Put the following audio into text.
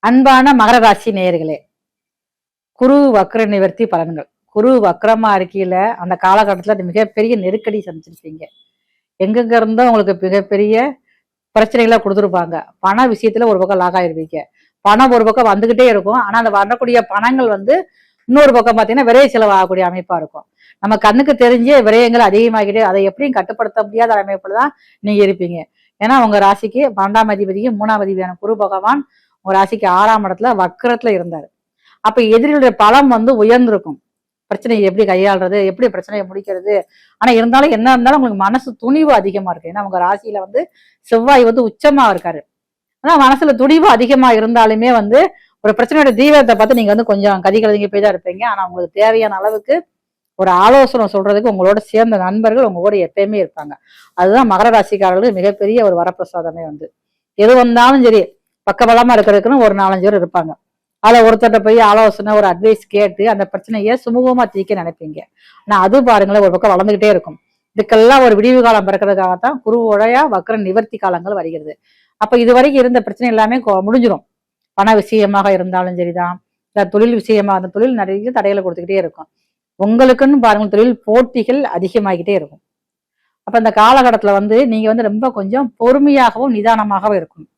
அன்பான மகர ராசி நேயர்களே, குரு வக்ர நிவர்த்தி பலன்கள். குரு வக்ரமா இருக்கையில அந்த காலகட்டத்துல மிகப்பெரிய நெருக்கடி சந்திச்சிருப்பீங்க. எங்கெங்க இருந்தோ உங்களுக்கு மிகப்பெரிய பிரச்சனைகளை கொடுத்துருப்பாங்க. பண விஷயத்துல ஒரு பக்கம் லாக் ஆயிருப்பீங்க. பணம் ஒரு பக்கம் வந்துகிட்டே இருக்கும். ஆனா அந்த வரக்கூடிய பணங்கள் இன்னொரு பக்கம் பாத்தீங்கன்னா விரைய செலவாகக்கூடிய அமைப்பா இருக்கும். நம்ம கண்ணுக்கு தெரிஞ்ச விரயங்கள் அதிகமாகிட்டே அதை எப்படியும் கட்டுப்படுத்த முடியாத அமைப்புலதான் நீங்க இருப்பீங்க. ஏன்னா உங்க ராசிக்கு 12ஆம் அதிபதியும் 3ஆம் அதிபதியான குரு பகவான் உங்க ராசிக்கு 6ஆம் இடத்துல வக்கரத்துல இருந்தாரு. அப்ப எதிரிகளுடைய பலம் உயர்ந்திருக்கும். பிரச்சனையை எப்படி கையாளுறது, எப்படி பிரச்சனையை முடிக்கிறது. ஆனா இருந்தாலும் என்ன இருந்தாலும் உங்களுக்கு மனசு துணிவு அதிகமா இருக்கு. ஏன்னா உங்க ராசியில செவ்வாய் உச்சமா இருக்காரு. ஆனா மனசுல துணிவு அதிகமா இருந்தாலுமே ஒரு பிரச்சனையோட தீவிரத்தை பார்த்து நீங்க கொஞ்சம் கதிகலங்கி போய் தான் இருப்பீங்க. ஆனா உங்களுக்கு தேவையான அளவுக்கு ஒரு ஆலோசனை சொல்றதுக்கு உங்களோட சேர்ந்த நண்பர்கள் உங்க கூட எப்பயுமே இருப்பாங்க. அதுதான் மகர ராசிக்காரர்களுக்கு மிகப்பெரிய ஒரு வரப்பிரசாதமே. எது வந்தாலும் சரி பக்கபலமா இருக்கிறதுக்குன்னு ஒரு 4-5 பேர் இருப்பாங்க. அதுல ஒருத்தர்கிட்ட போய் ஆலோசனை ஒரு அட்வைஸ் கேட்டு அந்த பிரச்சனையை சுமூகமா தீர்க்க நினைப்பீங்க. ஆனா அது பாருங்களேன் ஒரு பக்கம் வளர்ந்துகிட்டே இருக்கும். இதுக்கெல்லாம் ஒரு விடிவு காலம் பிறக்கிறதுக்காகத்தான் குருவுடைய வக்ர நிவர்த்தி காலங்கள் வருகிறது. அப்ப இதுவரைக்கும் இருந்த பிரச்சனை எல்லாமே முடிஞ்சிடும். பண விஷயமாக இருந்தாலும் சரிதான், தொழில் விஷயமா அந்த தொழில் நிறைய தடைகளை கொடுத்துக்கிட்டே இருக்கும். உங்களுக்குன்னு பாருங்க தொழில் போட்டிகள் அதிகமாகிட்டே இருக்கும். அப்ப இந்த காலகட்டத்துல நீங்க ரொம்ப கொஞ்சம் பொறுமையாகவும் நிதானமாகவும் இருக்கணும்.